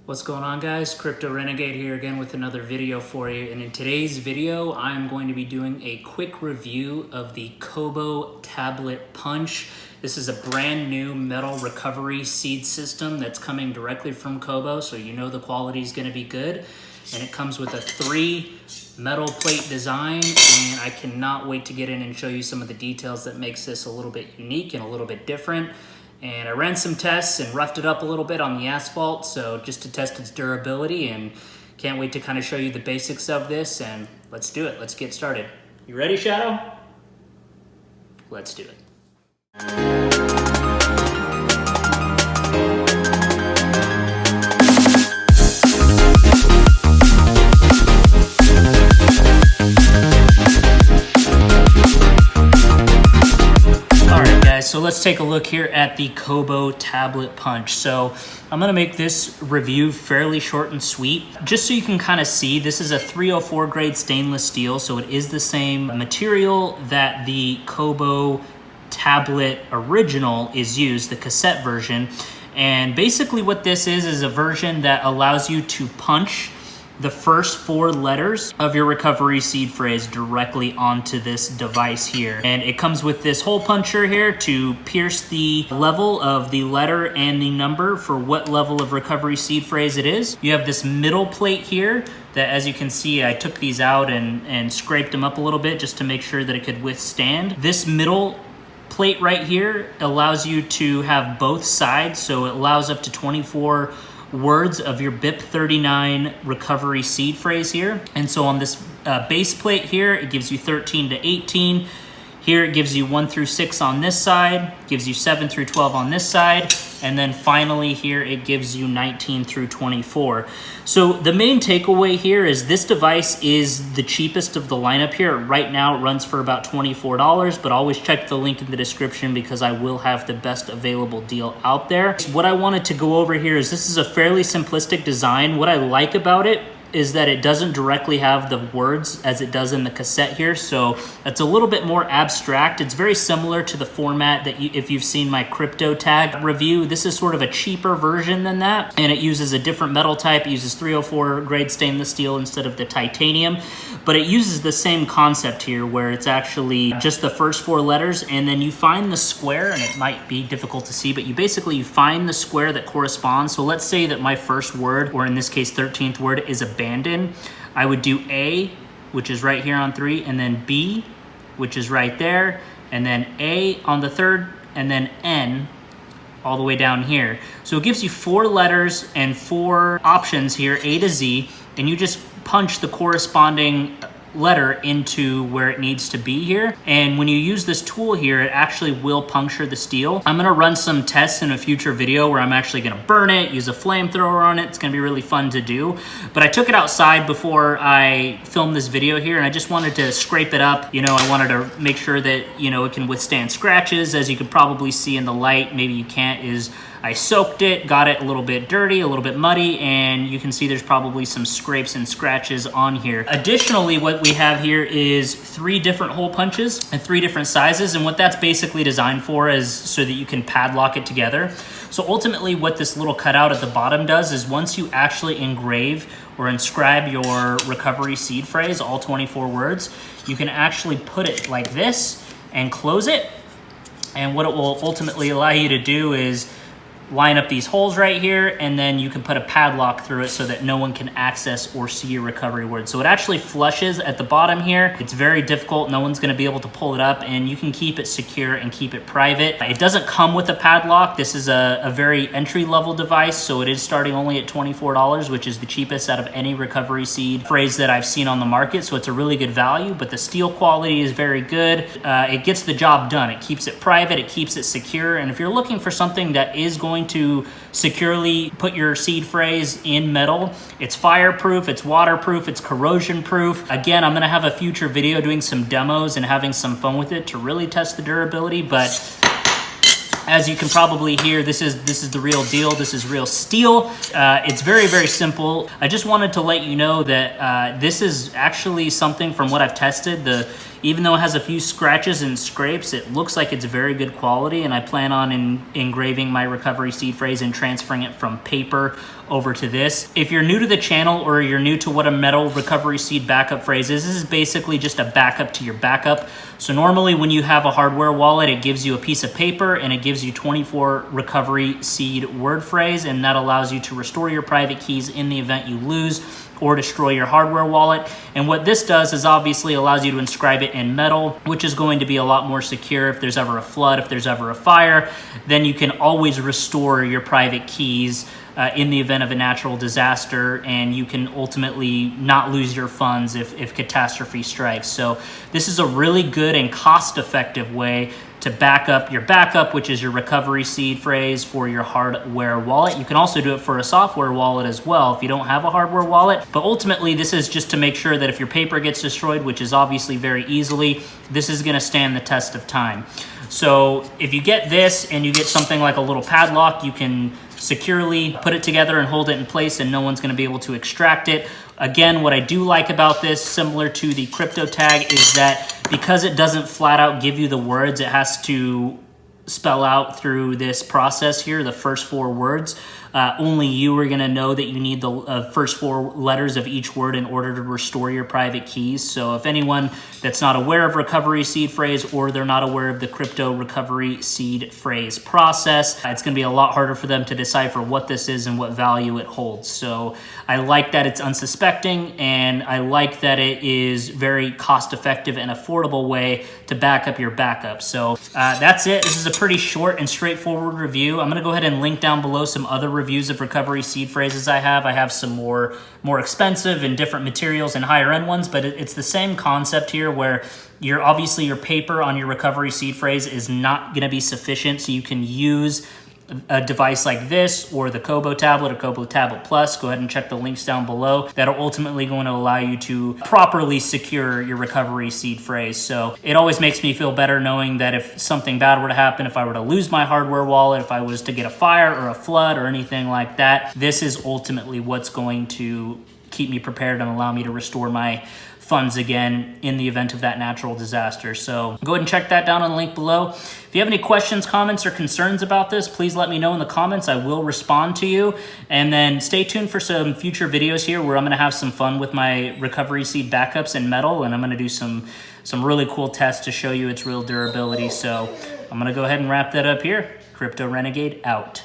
What's going on, guys? Crypto Renegade here again with another video for you. And in today's video, I'm going to be doing a quick review of the Cobo Tablet Punch. This is a brand new metal recovery seed system that's coming directly from Cobo, so you know the quality is going to be good. And it comes with a 3 metal plate design, and I cannot wait to get in and show you some of the details that makes this a little bit unique and a little bit different. And I ran some tests and roughed it up a little bit on the asphalt, so just to test its durability, and can't wait to kind of show you the basics of this. And let's do it. Let's get started. You ready, Shadow? Let's do it. So let's take a look here at the Cobo Tablet Punch. So I'm gonna make this review fairly short and sweet. Just so you can kind of see, this is a 304 grade stainless steel, so it is the same material that the Cobo Tablet Original is used, the cassette version. And basically what this is a version that allows you to punch the first 4 letters of your recovery seed phrase directly onto this device here. And it comes with this hole puncher here to pierce the level of the letter and the number for what level of recovery seed phrase it is. You have this middle plate here that, as you can see, I took these out and scraped them up a little bit just to make sure that it could withstand. This middle plate right here allows you to have both sides, so it allows up to 24 words of your BIP 39 recovery seed phrase here. And so on this base plate here, it gives you 13 to 18. Here it gives you 1 through 6 on this side, gives you 7 through 12 on this side, and then finally here it gives you 19 through 24. So the main takeaway here is this device is the cheapest of the lineup here. Right now it runs for about $24, but always check the link in the description because I will have the best available deal out there. What I wanted to go over here is this is a fairly simplistic design. What I like about it is that it doesn't directly have the words as it does in the cassette here, so it's a little bit more abstract. It's very similar to the format that if you've seen my crypto tag review, this is sort of a cheaper version than that, and it uses a different metal type. It uses 304 grade stainless steel instead of the titanium, but it uses the same concept here where it's actually just the first 4 letters, and then you find the square, and it might be difficult to see, but you find the square that corresponds. So let's say that my first word, or in this case 13th word, is abandon. I would do A, which is right here on 3, and then B, which is right there, and then A on the 3rd, and then N all the way down here. So it gives you 4 letters and 4 options here, A to Z, and you just punch the corresponding letter into where it needs to be here. And when you use this tool here, it actually will puncture the steel. I'm gonna run some tests in a future video where I'm actually gonna burn it, use a flamethrower on it. It's gonna be really fun to do. But I took it outside before I filmed this video here, and I just wanted to scrape it up. You know, I wanted to make sure that, you know, it can withstand scratches. As you can probably see in the light, maybe you can't, is I soaked it, got it a little bit dirty, a little bit muddy, and you can see there's probably some scrapes and scratches on here. Additionally, what we have here is 3 different hole punches and 3 different sizes, and what that's basically designed for is so that you can padlock it together. So ultimately what this little cutout at the bottom does is once you actually engrave or inscribe your recovery seed phrase, all 24 words, you can actually put it like this and close it. And what it will ultimately allow you to do is line up these holes right here, and then you can put a padlock through it so that no one can access or see your recovery word. So it actually flushes at the bottom here. It's very difficult. No one's going to be able to pull it up, and you can keep it secure and keep it private. It doesn't come with a padlock. This is a very entry-level device, so it is starting only at $24, which is the cheapest out of any recovery seed phrase that I've seen on the market. So it's a really good value, but the steel quality is very good. It gets the job done. It keeps it private. It keeps it secure. And if you're looking for something that is going to securely put your seed phrase in metal, it's fireproof, it's waterproof, it's corrosion proof. Again, I'm gonna have a future video doing some demos and having some fun with it to really test the durability, but as you can probably hear, this is the real deal. This is real steel. It's very, very simple. I just wanted to let you know that this is actually something from what I've tested. even though it has a few scratches and scrapes, it looks like it's very good quality, and I plan on engraving my recovery seed phrase and transferring it from paper over to this. If you're new to the channel or you're new to what a metal recovery seed backup phrase is, this is basically just a backup to your backup. So normally when you have a hardware wallet, it gives you a piece of paper and it gives you 24 recovery seed word phrase, and that allows you to restore your private keys in the event you lose or destroy your hardware wallet. And what this does is obviously allows you to inscribe it in metal, which is going to be a lot more secure. If there's ever a flood, if there's ever a fire, then you can always restore your private keys in the event of a natural disaster, and you can ultimately not lose your funds if catastrophe strikes. So this is a really good and cost-effective way to back up your backup, which is your recovery seed phrase for your hardware wallet. You can also do it for a software wallet as well if you don't have a hardware wallet. But ultimately, this is just to make sure that if your paper gets destroyed, which is obviously very easily, this is gonna stand the test of time. So if you get this and you get something like a little padlock, you can securely put it together and hold it in place, and no one's going to be able to extract it. Again, what I do like about this, similar to the crypto tag, is that because it doesn't flat out give you the words, it has to spell out through this process here the first 4 words. Only you are going to know that you need the first 4 letters of each word in order to restore your private keys. So if anyone that's not aware of recovery seed phrase, or they're not aware of the crypto recovery seed phrase process, it's going to be a lot harder for them to decipher what this is and what value it holds. So I like that it's unsuspecting, and I like that it is very cost-effective and affordable way to back up your backup. So that's it. This is a pretty short and straightforward review. I'm going to go ahead and link down below some other reviews of recovery seed phrases I have. I have some more expensive and different materials and higher end ones, but it's the same concept here, where obviously your paper on your recovery seed phrase is not going to be sufficient, so you can use a device like this or the Cobo Tablet or Cobo Tablet Plus. Go ahead and check the links down below that are ultimately going to allow you to properly secure your recovery seed phrase. So it always makes me feel better knowing that if something bad were to happen, if I were to lose my hardware wallet, if I was to get a fire or a flood or anything like that, this is ultimately what's going to keep me prepared and allow me to restore my funds again in the event of that natural disaster. So go ahead and check that down on the link below. If you have any questions, comments, or concerns about this, please let me know in the comments. I will respond to you. And then stay tuned for some future videos here where I'm gonna have some fun with my recovery seed backups in metal, and I'm gonna do some really cool tests to show you its real durability. So I'm gonna go ahead and wrap that up here. Crypto Renegade out.